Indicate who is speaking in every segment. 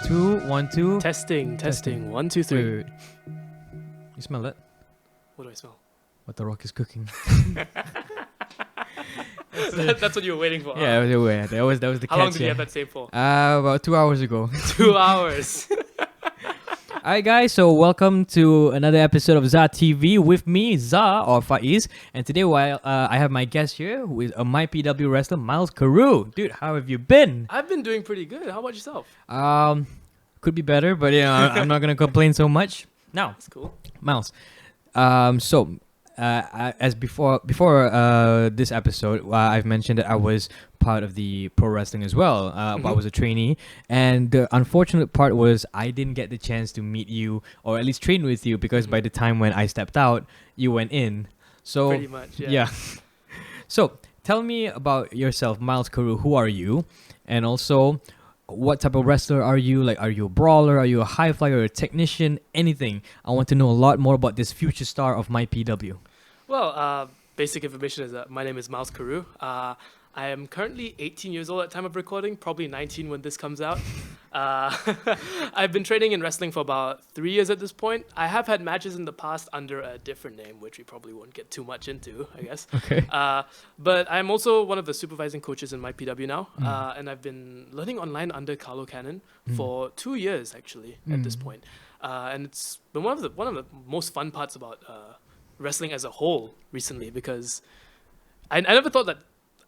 Speaker 1: 2, 1, 2.
Speaker 2: Testing. 1, 2, 3.
Speaker 1: Wait. You smell that?
Speaker 2: What do I smell?
Speaker 1: What The Rock is cooking.
Speaker 2: That's what you were waiting for.
Speaker 1: Yeah,
Speaker 2: huh?
Speaker 1: that was the catch.
Speaker 2: How long did you have that saved for?
Speaker 1: About 2 hours ago.
Speaker 2: 2 hours.
Speaker 1: Alright guys, so welcome to another episode of Za TV with me, Za or Faiz, and today I have my guest here who is a mypw wrestler, Miles Karu. Dude, how have you been?
Speaker 2: I've been doing pretty good. How about yourself?
Speaker 1: Could be better, but yeah, I'm not gonna complain so much. Now,
Speaker 2: That's cool.
Speaker 1: Miles. As before this episode, I've mentioned that I was part of the pro wrestling as well. But I was a trainee, and the unfortunate part was I didn't get the chance to meet you or at least train with you because by the time when I stepped out, you went in. So
Speaker 2: Pretty much, yeah.
Speaker 1: yeah. So tell me about yourself, Miles Karu. Who are you? And also, what type of wrestler are you? Like, are you a brawler? Are you a high flyer? A technician? Anything? I want to know a lot more about this future star of mypw.
Speaker 2: Well, basic information is that my name is Miles Karu. I am currently 18 years old at time of recording, probably 19 when this comes out. I've been training in wrestling for about 3 years at this point. I have had matches in the past under a different name, which we probably won't get too much into, I guess.
Speaker 1: Okay.
Speaker 2: But I'm also one of the supervising coaches in mypw now, and I've been learning online under Carlo Cannon for 2 years actually at this point. And it's been one of the most fun parts about wrestling as a whole recently, because I never thought that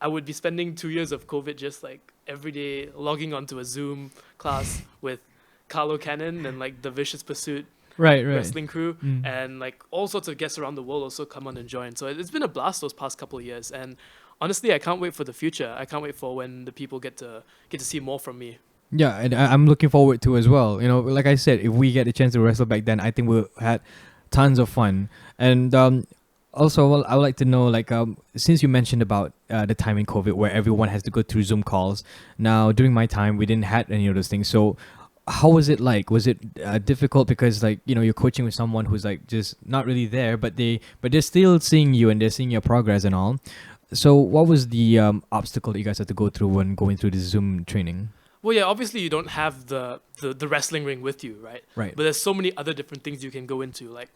Speaker 2: I would be spending 2 years of COVID just like every day logging onto a Zoom class with Carlo Cannon and like the Vicious Pursuit
Speaker 1: Right.
Speaker 2: wrestling crew and like all sorts of guests around the world also come on and join. So it's been a blast those past couple of years, and honestly I can't wait for the future. I can't wait for when the people get to see more from me.
Speaker 1: Yeah, and I'm looking forward to as well. You know, like I said, if we get a chance to wrestle back then, I think we had tons of fun. And also, well, I would like to know, like, since you mentioned about the time in COVID where everyone has to go through Zoom calls. Now, during my time, we didn't have any of those things. So, how was it like? Was it difficult because, like, you know, you're coaching with someone who's like just not really there, but they're still seeing you and they're seeing your progress and all. So, what was the obstacle that you guys had to go through when going through the Zoom training?
Speaker 2: Well, yeah, obviously you don't have the wrestling ring with you, right?
Speaker 1: Right.
Speaker 2: But there's so many other different things you can go into, like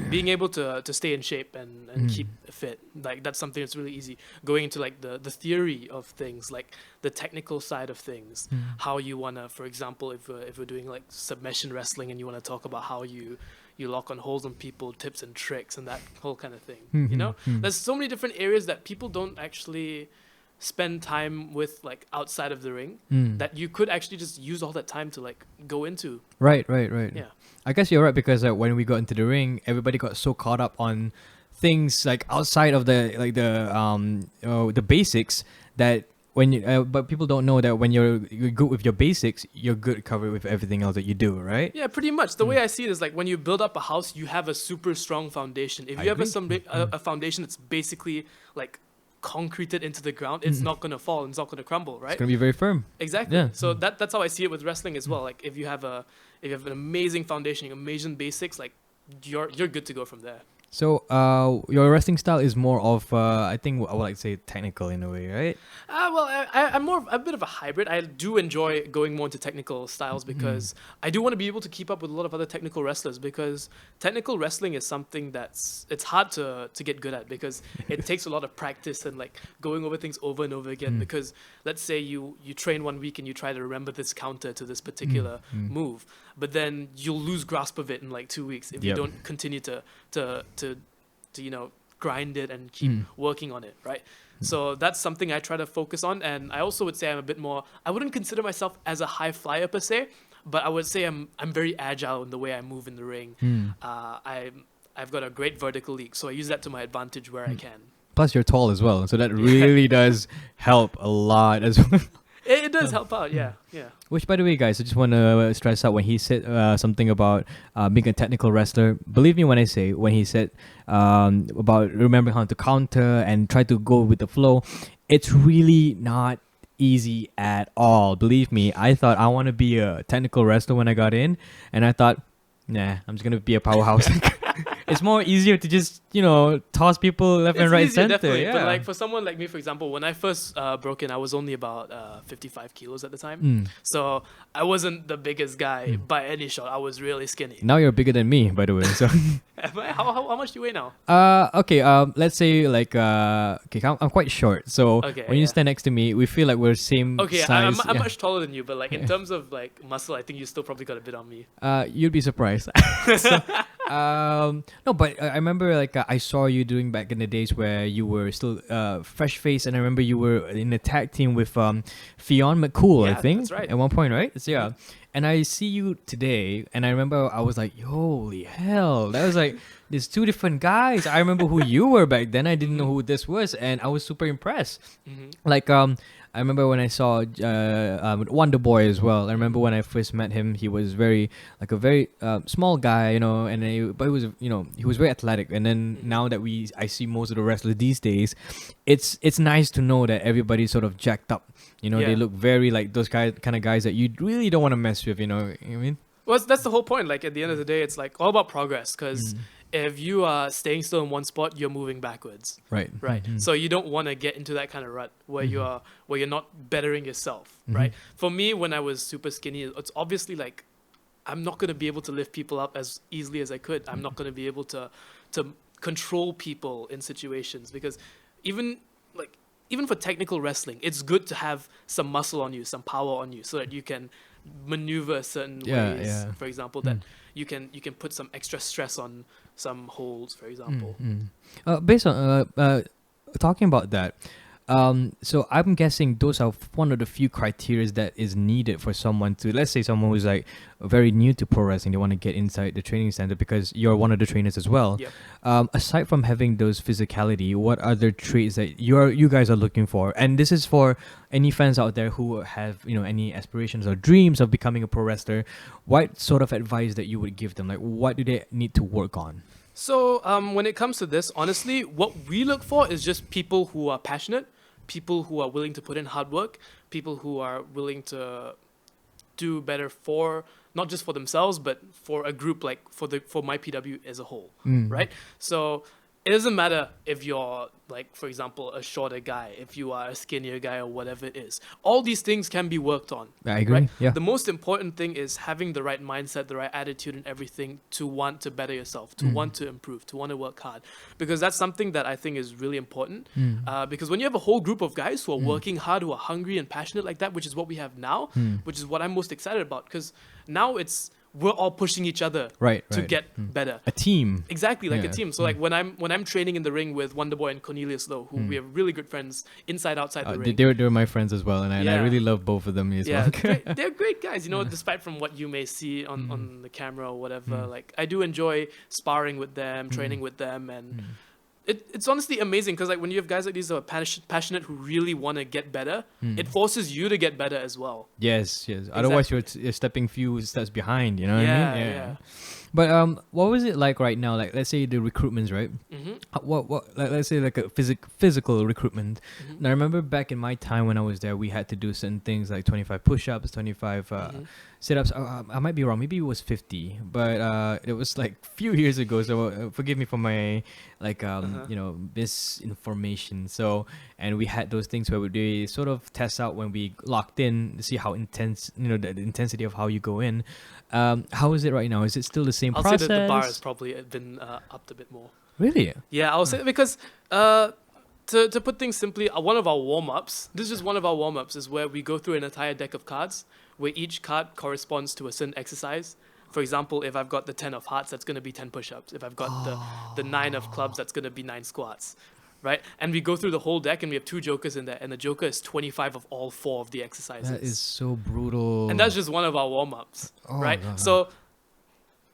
Speaker 2: being able to stay in shape and keep fit. Like that's something that's really easy. Going into like the theory of things, like the technical side of things, how you wanna, for example, if we're doing like submission wrestling and you wanna talk about how you lock on holds on people, tips and tricks and that whole kind of thing. You know, there's so many different areas that people don't actually spend time with, like outside of the ring, that you could actually just use all that time to like go into.
Speaker 1: Right.
Speaker 2: Yeah.
Speaker 1: I guess you're right, because when we got into the ring, everybody got so caught up on things like outside of the basics that when you, but people don't know that when you're good with your basics, you're good covered with everything else that you do, right?
Speaker 2: Yeah, pretty much. The way I see it is like when you build up a house, you have a super strong foundation. If you have a foundation that's basically like concreted into the ground, it's not gonna fall and it's not gonna crumble, right?
Speaker 1: It's gonna be very firm.
Speaker 2: Exactly.
Speaker 1: Yeah.
Speaker 2: So that's how I see it with wrestling as well. Like if you have an amazing foundation, amazing basics, like you're good to go from there.
Speaker 1: So, your wrestling style is more of, I think I would like to say technical in a way, right?
Speaker 2: Well, I'm a bit of a hybrid. I do enjoy going more into technical styles because I do want to be able to keep up with a lot of other technical wrestlers, because technical wrestling is something it's hard to get good at, because it takes a lot of practice and like going over things over and over again. Because let's say you train 1 week and you try to remember this counter to this particular move, but then you'll lose grasp of it in like 2 weeks if you don't continue to you know, grind it and keep working on it, right? So that's something I try to focus on. And I also would say I'm a bit more, I wouldn't consider myself as a high flyer per se, but I would say I'm very agile in the way I move in the ring. I've got a great vertical leap, so I use that to my advantage where I can.
Speaker 1: Plus, you're tall as well, so that really does help a lot as well.
Speaker 2: It does help out, yeah.
Speaker 1: Which, by the way, guys, I just want to stress out when he said something about being a technical wrestler. Believe me when I say, when he said about remembering how to counter and try to go with the flow, it's really not easy at all. Believe me, I thought I want to be a technical wrestler when I got in, and I thought, nah, I'm just going to be a powerhouse. it's more easier to just toss people left and
Speaker 2: It's
Speaker 1: right
Speaker 2: easier,
Speaker 1: center.
Speaker 2: definitely.
Speaker 1: Yeah.
Speaker 2: But like for someone like me, for example, when I first broke in, I was only about 55 kilos at the time.
Speaker 1: Mm.
Speaker 2: So I wasn't the biggest guy by any shot. I was really skinny.
Speaker 1: Now you're bigger than me, by the way. So
Speaker 2: How much do you weigh now?
Speaker 1: okay. Let's say like okay, I'm quite short. So
Speaker 2: Okay,
Speaker 1: when you
Speaker 2: yeah.
Speaker 1: stand next to me, we feel like we're same
Speaker 2: Okay,
Speaker 1: size.
Speaker 2: I'm
Speaker 1: yeah.
Speaker 2: much taller than you, but like in terms of like muscle, I think you still probably got a bit on me.
Speaker 1: You'd be surprised. So, no, but I remember like I saw you doing back in the days where you were still fresh face, and I remember you were in a tag team with Fionn McCool, I
Speaker 2: Yeah,
Speaker 1: think,
Speaker 2: that's right.
Speaker 1: at one point, right? So, yeah. And I see you today, and I remember I was like, holy hell, that was like there's two different guys. I remember who you were back then. I didn't know who this was, and I was super impressed. Like I remember when I saw Wonder Boy as well. I remember when I first met him, he was very a very small guy, but he was he was very athletic. And then now that I see most of the wrestlers these days, it's nice to know that everybody's sort of jacked up.
Speaker 2: Yeah.
Speaker 1: They look very like those kind of guys that you really don't want to mess with. You know what I mean?
Speaker 2: Well, that's the whole point. Like at the end of the day, it's like all about progress. Because if you are staying still in one spot, you're moving backwards.
Speaker 1: Right.
Speaker 2: Right.
Speaker 1: Mhm.
Speaker 2: So you don't want to get into that kind of rut where you're not bettering yourself. Right. For me, when I was super skinny, it's obviously like I'm not going to be able to lift people up as easily as I could. I'm not going to be able to control people in situations, because even for technical wrestling, it's good to have some muscle on you, some power on you, so that you can maneuver certain ways.
Speaker 1: Yeah.
Speaker 2: For example, that you can put some extra stress on some holds, for example.
Speaker 1: Based on talking about that, so I'm guessing those are one of the few criteria that is needed for someone to, let's say someone who's like very new to pro wrestling, they want to get inside the training center, because you're one of the trainers as well.
Speaker 2: Yep.
Speaker 1: Aside from having those physicality, what other traits that you guys are looking for? And this is for any fans out there who have any aspirations or dreams of becoming a pro wrestler. What sort of advice that you would give them? Like, what do they need to work on?
Speaker 2: So when it comes to this, honestly, what we look for is just people who are passionate, people who are willing to put in hard work, people who are willing to do better for not just for themselves, but for a group, like for mypw as a whole, right? So it doesn't matter if you're, like, for example, a shorter guy, if you are a skinnier guy or whatever it is. All these things can be worked on.
Speaker 1: I agree.
Speaker 2: Right?
Speaker 1: Yeah.
Speaker 2: The most important thing is having the right mindset, the right attitude and everything to want to better yourself, to want to improve, to want to work hard. Because that's something that I think is really important. Because when you have a whole group of guys who are working hard, who are hungry and passionate like that, which is what we have now, which is what I'm most excited about. Because now we're all pushing each other to get better.
Speaker 1: A team.
Speaker 2: Exactly, like
Speaker 1: Yeah.
Speaker 2: a team. So like when I'm training in the ring with Wonder Boy and Cornelius Lowe, who we are really good friends inside outside the ring.
Speaker 1: They were my friends as well, and I
Speaker 2: Yeah.
Speaker 1: really love both of them as
Speaker 2: Yeah,
Speaker 1: well.
Speaker 2: they're great guys. Despite from what you may see on the camera or whatever, like I do enjoy sparring with them, training with them, and it's honestly amazing because like when you have guys like these who are passionate, who really want to get better, it forces you to get better as well.
Speaker 1: Yes. Otherwise, you're stepping few steps behind. You know what I mean?
Speaker 2: Yeah.
Speaker 1: But what was it like right now? Like, let's say the recruitments, right? What like, let's say like a physical recruitment. And I remember back in my time when I was there, we had to do certain things like 25 push-ups, 25 sit-ups. I might be wrong. Maybe it was 50, but it was like few years ago. So forgive me for my like misinformation. So, and we had those things where we sort of test out when we locked in to see how intense, the intensity of how you go in. How is it right now? Is it still the same
Speaker 2: I'll
Speaker 1: process?
Speaker 2: say that the bar has probably been upped a bit more.
Speaker 1: Really?
Speaker 2: Yeah, I'll say because to put things simply, one of our warm-ups, this is just one of our warm-ups, is where we go through an entire deck of cards where each card corresponds to a certain exercise. For example, if I've got the 10 of hearts, that's going to be 10 push-ups. If I've got the 9 of clubs, that's going to be 9 squats. Right? And we go through the whole deck and we have 2 jokers in there, and the joker is 25 of all 4 of the exercises.
Speaker 1: That is so brutal.
Speaker 2: And that's just one of our warm-ups, right?
Speaker 1: God.
Speaker 2: So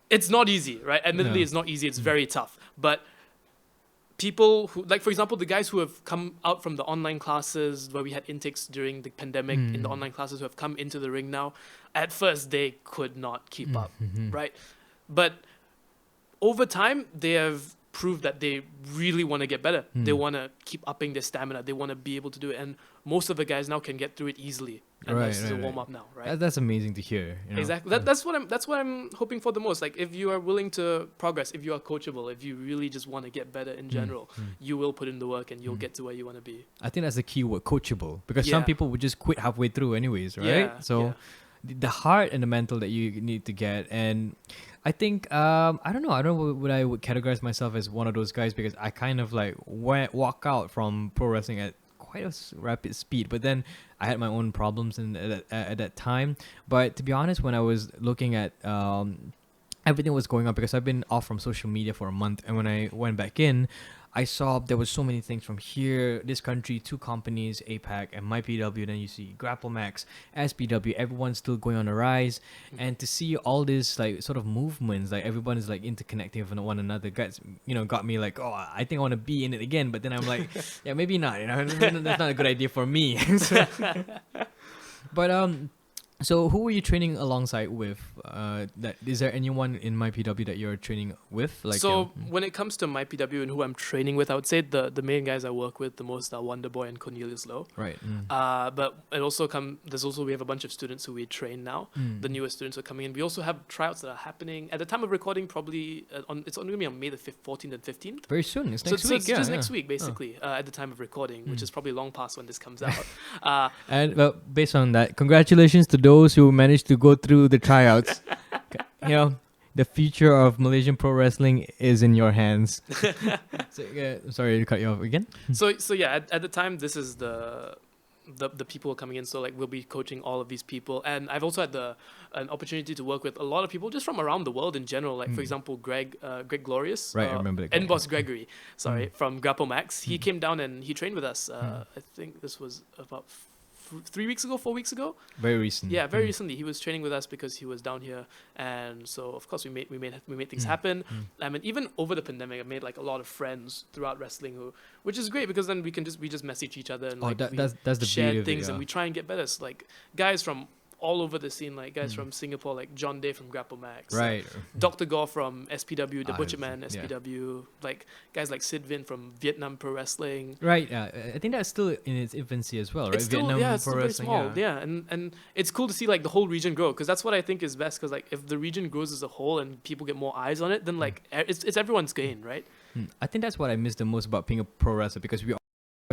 Speaker 2: it's not easy, right? Admittedly,
Speaker 1: Yeah.
Speaker 2: it's not easy. It's very tough. But people who, like, for example, the guys who have come out from the online classes where we had intakes during the pandemic in the online classes who have come into the ring now, at first they could not keep up, right? But over time, they have prove that they really want to get better. They want to keep upping their stamina. They want to be able to do it. And most of the guys now can get through it easily. And this is a warm up now, right?
Speaker 1: That's amazing to hear. You know?
Speaker 2: Exactly. That's what I'm hoping for the most. Like, if you are willing to progress, if you are coachable, if you really just want to get better in general, you will put in the work and you'll get to where you want to be.
Speaker 1: I think that's the key word, coachable, because some people would just quit halfway through anyways, right? The heart and the mental that you need to get. And I think I don't know what I would categorize myself as one of those guys, because I kind of like walk out from pro wrestling at quite a rapid speed, but then I had my own problems at that time. But to be honest, when I was looking at everything was going on, because I've been off from social media for a month, and when I went back in, I saw there was so many things from here, this country, 2 companies, APAC and mypw. Then you see Grapple Max, SPW, everyone's still going on the rise. And to see all this like sort of movements, like everyone is like interconnecting with one another, got me like, oh, I think I want to be in it again. But then I'm like, yeah, maybe not. That's not a good idea for me. But so who were you training alongside with? Is there anyone in mypw that you're training with?
Speaker 2: When it comes to mypw and who I'm training with, I would say the main guys I work with the most are Wonder Boy and Cornelius Lowe.
Speaker 1: Right.
Speaker 2: But we have a bunch of students who we train now. The newest students are coming in. We also have tryouts that are happening at the time of recording. Probably it's going to be on May the 14th and 15th.
Speaker 1: Very soon. It's next week.
Speaker 2: It's just next week, basically, at the time of recording, which is probably long past when this comes out.
Speaker 1: And based on that, congratulations to those who managed to go through the tryouts. The future of Malaysian pro wrestling is in your hands. Sorry to cut you off again.
Speaker 2: At the time, this is the people coming in. So like we'll be coaching all of these people, and I've also had an opportunity to work with a lot of people just from around the world in general. Like for example, Greg Glorious,
Speaker 1: right? I remember that guy.
Speaker 2: Boss Gregory, from Grapple Max. He came down and he trained with us. I think this was about 4 weeks ago.
Speaker 1: Very recent.
Speaker 2: Yeah, very recently. He was training with us because he was down here, and so of course we made things happen. I mean, even over the pandemic, I made like a lot of friends throughout wrestling, which is great, because then we just message each other and
Speaker 1: that's the
Speaker 2: share things, and we try and get better. So, like guys from all over the scene, like guys from Singapore, like John Day from Grapple Max,
Speaker 1: right?
Speaker 2: Dr. Gore from SPW, the Butcherman SPW, like guys like Sid Vin from Vietnam Pro Wrestling,
Speaker 1: right? I think that's still in its infancy as well, right?
Speaker 2: It's still, it's still very small, and it's cool to see like the whole region grow, because that's what I think is best. Because like if the region grows as a whole and people get more eyes on it, then like it's everyone's gain, right?
Speaker 1: I think that's what I miss the most about being a pro wrestler, because we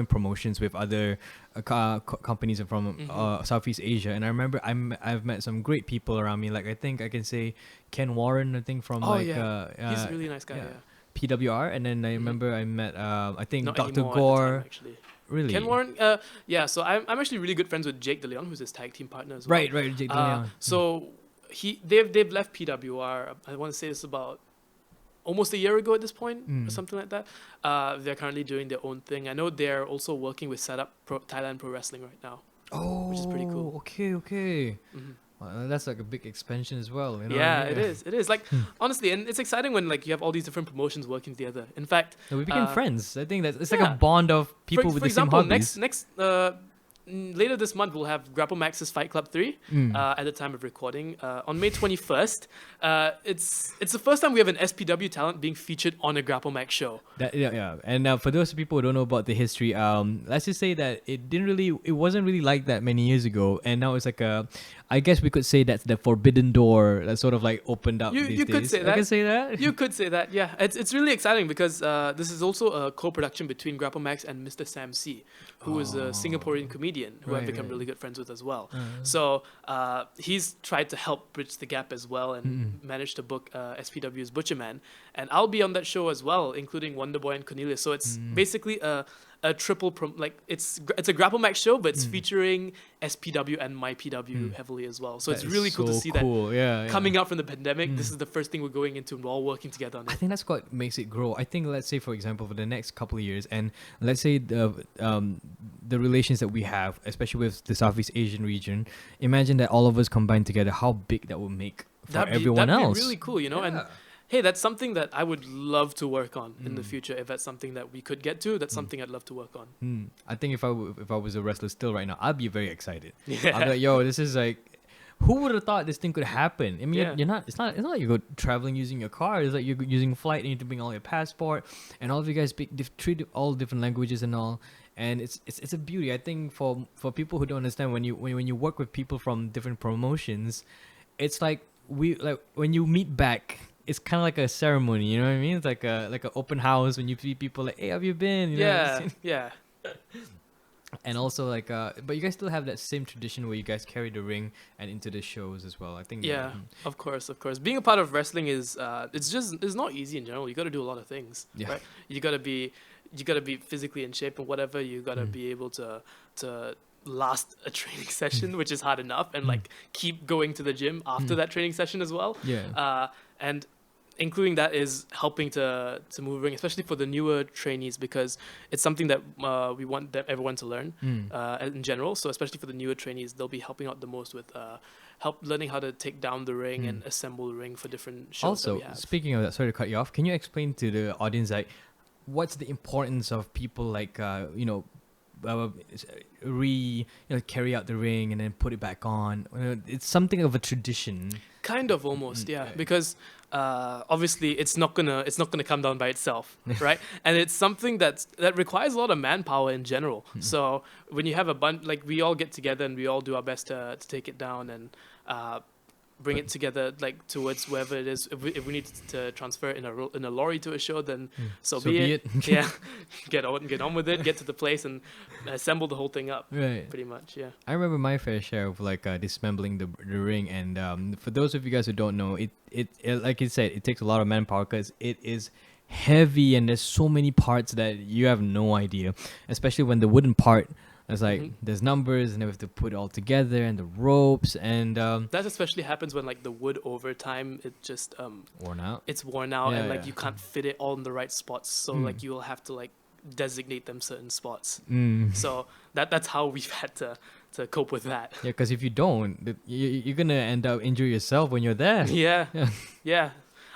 Speaker 1: promotions with other companies from Southeast Asia, and I remember I've met some great people around me. Like I think I can say Ken Warren, I think from he's
Speaker 2: a really nice guy.
Speaker 1: PWR, and then I remember I met I think
Speaker 2: Not
Speaker 1: Dr.
Speaker 2: anymore
Speaker 1: Gore.
Speaker 2: at the time, actually.
Speaker 1: Really?
Speaker 2: Ken Warren, so I'm actually really good friends with Jake DeLeon, who's his tag team partner as well.
Speaker 1: Right, Jake DeLeon.
Speaker 2: So they've left PWR. I want to say it's about almost a year ago at this point, or something like that. They're currently doing their own thing. I know they're also working with Setup Thailand Pro Wrestling right now. Which is pretty cool.
Speaker 1: Okay. Well, that's like a big expansion as well. You know?
Speaker 2: Yeah, it is. Like honestly, and it's exciting when like you have all these different promotions working together. In fact,
Speaker 1: we became friends. I think it's like a bond of people with the same hobbies.
Speaker 2: Next later this month we'll have Grapple Max's Fight Club 3 at the time of recording on May 21st. It's the first time we have an SPW talent being featured on a Grapple Max show.
Speaker 1: And for those people who don't know about the history, let's just say that it wasn't really like that many years ago, and now it's like I guess we could say that's the forbidden door that sort of like opened up these days.
Speaker 2: Could say that.
Speaker 1: I can say that.
Speaker 2: You could say that. Yeah, it's really exciting because this is also a co-production between Grapple Max and Mr. Sam C, who is a Singaporean comedian who I've become really good friends with as well. So he's tried to help bridge the gap as well and managed to book SPW's Butcherman, and I'll be on that show as well, including Wonder Boy and Cornelius. So it's basically a triple it's a Grapple Max show, but it's featuring SPW and mypw heavily as well. So it's really cool to see that coming out from the pandemic. This is the first thing we're going into, and we're all working together on it.
Speaker 1: I think that's what makes it grow. I think, let's say for example, for the next couple of years, and let's say the relations that we have, especially with the Southeast Asian region, imagine that all of us combined together, how big that would make for everyone else.
Speaker 2: That'd be really cool, you know. And hey, that's something that I would love to work on in the future. If that's something that we could get to, that's something I'd love to work on.
Speaker 1: I think if I was a wrestler still right now, I'd be very excited. I'd be like, yo, this is like, who would have thought this thing could happen? I mean,
Speaker 2: Yeah.
Speaker 1: you're not. It's not like you go traveling using your car. It's like you're using flight. And you need to bring all your passport, and all of you guys speak all different languages and all. And it's a beauty. I think for people who don't understand, when you work with people from different promotions, it's like when you meet back. It's kind of like a ceremony, you know what I mean? It's like an open house when you see people like, hey, how have you been? You know?
Speaker 2: Yeah, yeah.
Speaker 1: And also like, but you guys still have that same tradition where you guys carry the ring and into the shows as well. I think.
Speaker 2: Yeah, of course. Being a part of wrestling is it's not easy in general. You got to do a lot of things,
Speaker 1: Yeah.
Speaker 2: right? You got to be physically in shape and whatever. You got to be able to last a training session, which is hard enough, and like keep going to the gym after that training session as well.
Speaker 1: Yeah.
Speaker 2: And including that is helping to move ring, especially for the newer trainees, because it's something that we want everyone to learn in general. So especially for the newer trainees, they'll be helping out the most with learning how to take down the ring and assemble the ring for different shows that
Speaker 1: Also,
Speaker 2: we have.
Speaker 1: speaking of that, sorry to cut you off. Can you explain to the audience like what's the importance of people like carry out the ring and then put it back on? It's something of a tradition.
Speaker 2: Kind of almost, yeah, because obviously it's not gonna come down by itself, right? And it's something that requires a lot of manpower in general. So when you have a bunch, like we all get together and we all do our best to take it down and bring it together, like towards wherever it is. If we need to transfer it in a lorry to a show, then so be it. Yeah, get on with it. Get to the place and assemble the whole thing up.
Speaker 1: Right.
Speaker 2: Pretty much, yeah.
Speaker 1: I remember my fair share of like dismembling the ring, and for those of you guys who don't know, it like you said, it takes a lot of manpower because it is heavy and there's so many parts that you have no idea, especially when the wooden part. It's like there's numbers and then we have to put it all together and the ropes and
Speaker 2: that especially happens when like the wood over time it just
Speaker 1: worn out.
Speaker 2: It's worn out
Speaker 1: Yeah,
Speaker 2: and like
Speaker 1: yeah.
Speaker 2: you can't fit it all in the right spots, so like you will have to like designate them certain spots. So that's how we've had to cope with that.
Speaker 1: Yeah, because if you don't, you're gonna end up injuring yourself when you're there.
Speaker 2: Yeah.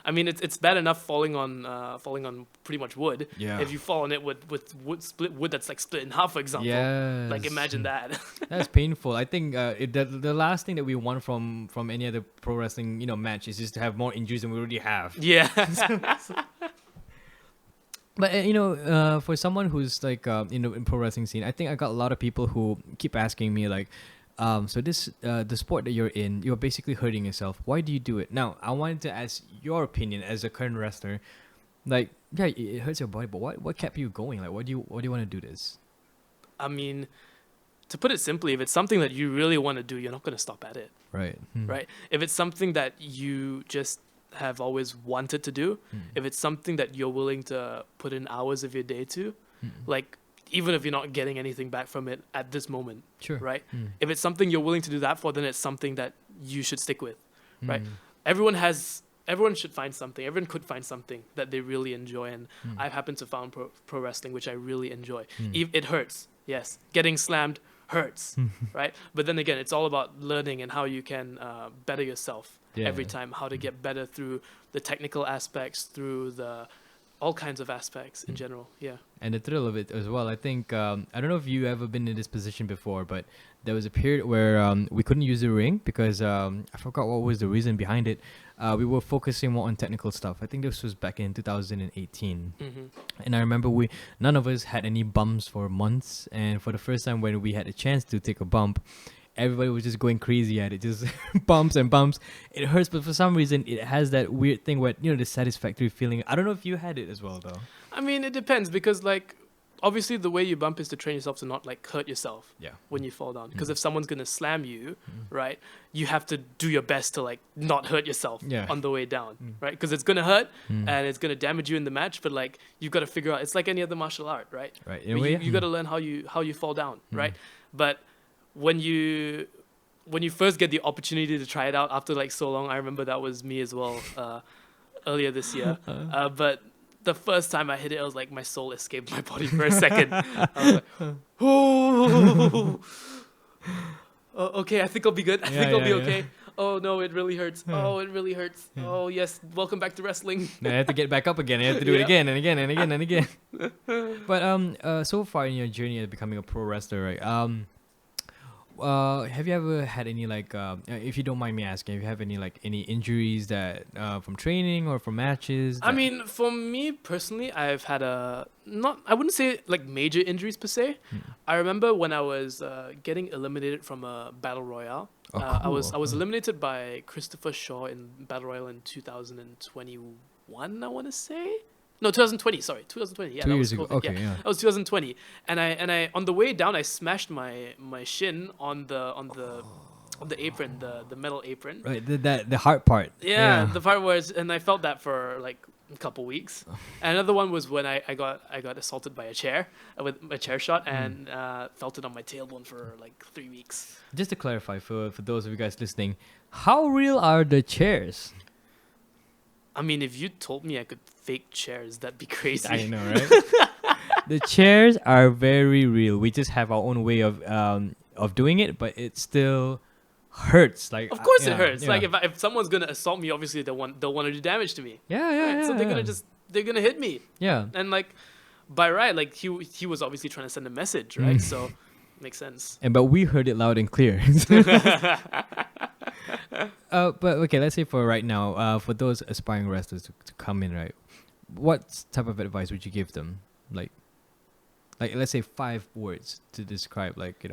Speaker 2: I mean, it's bad enough falling on pretty much wood.
Speaker 1: Yeah.
Speaker 2: If you fall on it with wood that's like split in half, for example.
Speaker 1: Yes.
Speaker 2: Like imagine that.
Speaker 1: That's painful. I think the last thing that we want from any other pro wrestling match is just to have more injuries than we already have.
Speaker 2: Yeah.
Speaker 1: But for someone who's like in pro wrestling scene, I think I got a lot of people who keep asking me like, so this the sport that you're in, you're basically hurting yourself. Why do you do it? Now, I wanted to ask your opinion as a current wrestler. Like, yeah, it hurts your body, but what kept you going? Like, why do you want to do this?
Speaker 2: I mean, to put it simply, if it's something that you really want to do, you're not going to stop at it.
Speaker 1: Right.
Speaker 2: Right? If it's something that you just have always wanted to do, if it's something that you're willing to put in hours of your day to, like even if you're not getting anything back from it at this moment,
Speaker 1: Sure.
Speaker 2: right? If it's something you're willing to do that for, then it's something that you should stick with, right? Everyone should find something. Everyone could find something that they really enjoy, and I've happened to find pro wrestling, which I really enjoy. It hurts, yes. Getting slammed hurts, right? But then again, it's all about learning and how you can better yourself every time, how to get better through the technical aspects, through all kinds of aspects in general, yeah.
Speaker 1: And the thrill of it as well. I think I don't know if you ever been in this position before, but there was a period where we couldn't use the ring because I forgot what was the reason behind it. We were focusing more on technical stuff. I think this was back in 2018, and I remember none of us had any bumps for months. And for the first time when we had a chance to take a bump, everybody was just going crazy at it, just bumps and bumps. It hurts, but for some reason it has that weird thing where the satisfactory feeling. I don't know if you had it as well though.
Speaker 2: I mean, it depends because like obviously the way you bump is to train yourself to not like hurt yourself when you fall down, because if someone's gonna slam you, right, you have to do your best to like not hurt yourself on the way down, right, because it's gonna hurt and it's gonna damage you in the match, but like you've got to figure out, it's like any other martial art, right,
Speaker 1: in a way,
Speaker 2: you got to learn how you fall down, right, but when you first get the opportunity to try it out after like so long, I remember that was me as well earlier this year, but the first time I hit it, I was like, my soul escaped my body for a second. I was like, oh, okay, I think I'll be good. I think I'll be okay. Oh no, it really hurts. Oh, it really hurts. Oh yes, welcome back to wrestling.
Speaker 1: I have to get back up again. I have to do it again and again and again and again. But so far in your journey of becoming a pro wrestler, right? Have you ever had any like, if you don't mind me asking, if you have any like any injuries that from training or from matches?
Speaker 2: I mean, for me personally, I've had I wouldn't say like major injuries per se. I remember when I was getting eliminated from a battle royale.
Speaker 1: Oh,
Speaker 2: I was
Speaker 1: cool.
Speaker 2: eliminated by Christopher Shaw in battle royale in 2021. I want to say. No, 2020. Sorry, 2020. Yeah,
Speaker 1: 2 years
Speaker 2: that
Speaker 1: ago.
Speaker 2: was COVID.
Speaker 1: Okay,
Speaker 2: Yeah,
Speaker 1: yeah.
Speaker 2: that was 2020. And I on the way down, I smashed my shin on the apron, the metal apron.
Speaker 1: Right, the hard part.
Speaker 2: Yeah, the part was, and I felt that for like a couple weeks. And another one was when I got assaulted by a chair with a chair shot and felt it on my tailbone for like 3 weeks.
Speaker 1: Just to clarify for those of you guys listening, how real are the chairs?
Speaker 2: I mean, if you told me I could fake chairs, that'd be crazy.
Speaker 1: I know, right? The chairs are very real. We just have our own way of doing it, but it still hurts. Like,
Speaker 2: Of course,
Speaker 1: yeah,
Speaker 2: it hurts.
Speaker 1: yeah.
Speaker 2: Like if someone's gonna assault me, obviously they'll want to do damage to me.
Speaker 1: Yeah, yeah,
Speaker 2: Right?
Speaker 1: yeah.
Speaker 2: So they're
Speaker 1: yeah.
Speaker 2: gonna hit me.
Speaker 1: Yeah.
Speaker 2: And like by right, like he was obviously trying to send a message, right? So makes sense.
Speaker 1: But we heard it loud and clear. But okay, let's say for right now, for those aspiring wrestlers to come in, right? What type of advice would you give them? Like let's say 5 words to describe, like,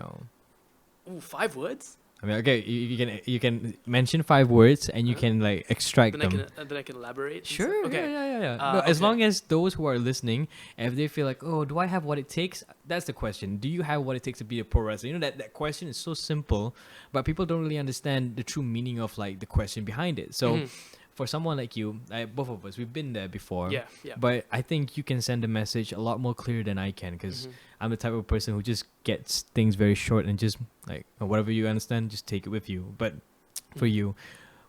Speaker 2: Ooh, 5 words?
Speaker 1: I mean, okay, you can mention 5 words and you can like extract
Speaker 2: Then
Speaker 1: them.
Speaker 2: I can elaborate. and
Speaker 1: Sure.
Speaker 2: stuff? Okay.
Speaker 1: Yeah. No, as
Speaker 2: okay.
Speaker 1: long as those who are listening, if they feel like, oh, do I have what it takes? That's the question. Do you have what it takes to be a pro wrestler? That question is so simple, but people don't really understand the true meaning of like the question behind it. So, for someone like you, both of us, we've been there before.
Speaker 2: Yeah, yeah.
Speaker 1: But I think you can send a message a lot more clear than I can, because I'm the type of person who just gets things very short and just like whatever you understand, just take it with you. But for you,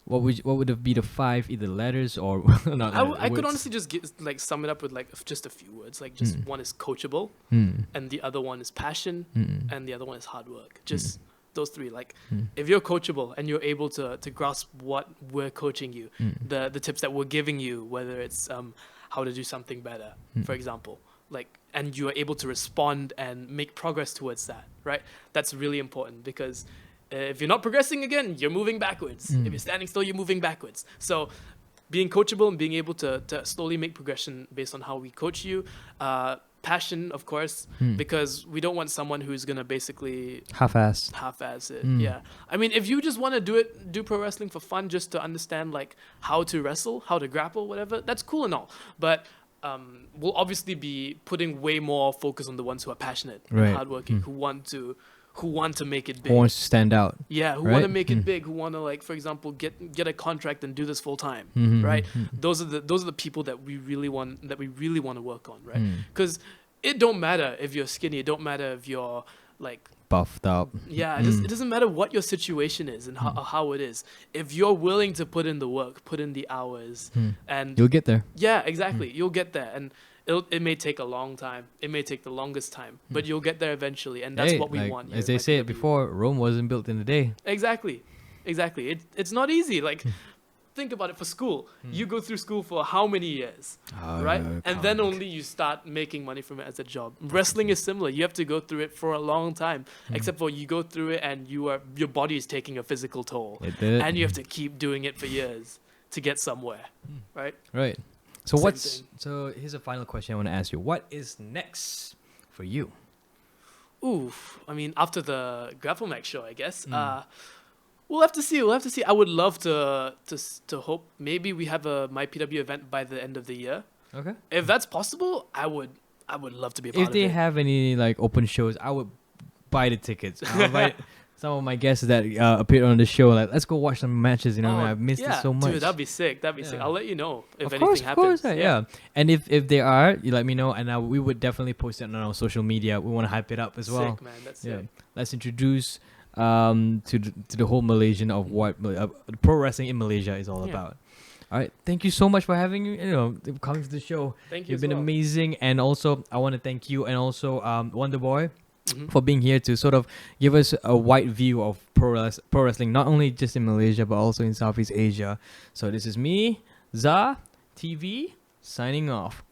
Speaker 1: what would be the 5 either letters or not?
Speaker 2: I could
Speaker 1: words?
Speaker 2: honestly just sum it up with like just a few words. Like just one is coachable, and the other one is passion, and the other one is hard work. Just those 3. Like if you're coachable and you're able to grasp what we're coaching you, the tips that we're giving you, whether it's how to do something better, for example, like, and you are able to respond and make progress towards that, right? That's really important, because if you're not progressing, again, you're moving backwards. If you're standing still, you're moving backwards. So being coachable and being able to slowly make progression based on how we coach you. Passion, of course, because we don't want someone who's going to basically
Speaker 1: half-ass
Speaker 2: it. Yeah. I mean, if you just want to do pro wrestling for fun, just to understand like how to wrestle, how to grapple, whatever, that's cool and all. But we'll obviously be putting way more focus on the ones who are passionate,
Speaker 1: Right.
Speaker 2: and hardworking, who want to make it big.
Speaker 1: who wants to stand out.
Speaker 2: Yeah, who
Speaker 1: right?
Speaker 2: want to make it big, who want to, like, for example, get a contract and do this full time, right? Those are the people that we really want to work on, right? Because it don't matter if you're skinny, it don't matter if you're like
Speaker 1: Buffed up.
Speaker 2: yeah, it doesn't matter what your situation is and how it is. If you're willing to put in the work, put in the hours, and
Speaker 1: You'll get there.
Speaker 2: yeah, exactly, you'll get there. And it may take a long time. It may take the longest time, but you'll get there eventually, and that's
Speaker 1: Hey,
Speaker 2: what we
Speaker 1: like,
Speaker 2: want. Here
Speaker 1: as
Speaker 2: at
Speaker 1: they say
Speaker 2: mypw.
Speaker 1: it before, Rome wasn't built in a day.
Speaker 2: Exactly. It's not easy. Like, think about it. For school, you go through school for how many years, right? And then only you start making money from it as a job. Wrestling is similar. You have to go through it for a long time, except for you go through it and your body is taking a physical toll,
Speaker 1: It did.
Speaker 2: and you have to keep doing it for years to get somewhere, right?
Speaker 1: Right. So
Speaker 2: Same
Speaker 1: what's
Speaker 2: thing.
Speaker 1: so here's a final question I want to ask you. What is next for you?
Speaker 2: Oof. I mean, after the Grapple Max show, I guess. We'll have to see. I would love to hope maybe we have a mypw event by the end of the year.
Speaker 1: Okay.
Speaker 2: If that's possible, I would love to be a part
Speaker 1: If they
Speaker 2: of it.
Speaker 1: have any like open shows, I would buy the tickets. I'll invite some of my guests that appeared on the show. Like, let's go watch some matches. You know,
Speaker 2: Oh,
Speaker 1: I've missed
Speaker 2: yeah,
Speaker 1: it so much.
Speaker 2: Dude, that'd be sick. Sick.
Speaker 1: Yeah.
Speaker 2: I'll let you know if
Speaker 1: Of
Speaker 2: anything
Speaker 1: course,
Speaker 2: happens.
Speaker 1: yeah. And if they are, you let me know, and we would definitely post it on our social media. We want to hype it up as well.
Speaker 2: Sick, man. That's
Speaker 1: Yeah.
Speaker 2: sick.
Speaker 1: Let's introduce to the whole Malaysian of what pro wrestling in Malaysia is all
Speaker 2: Yeah.
Speaker 1: about. All right, thank you so much for having coming to the show.
Speaker 2: Thank you.
Speaker 1: You've
Speaker 2: as
Speaker 1: been
Speaker 2: well.
Speaker 1: amazing, and also I want to thank you and also Wonder Boy
Speaker 2: Mhm.
Speaker 1: for being here to sort of give us a wide view of pro wrestling, not only just in Malaysia but also in Southeast Asia. So this is me, Za TV, signing off.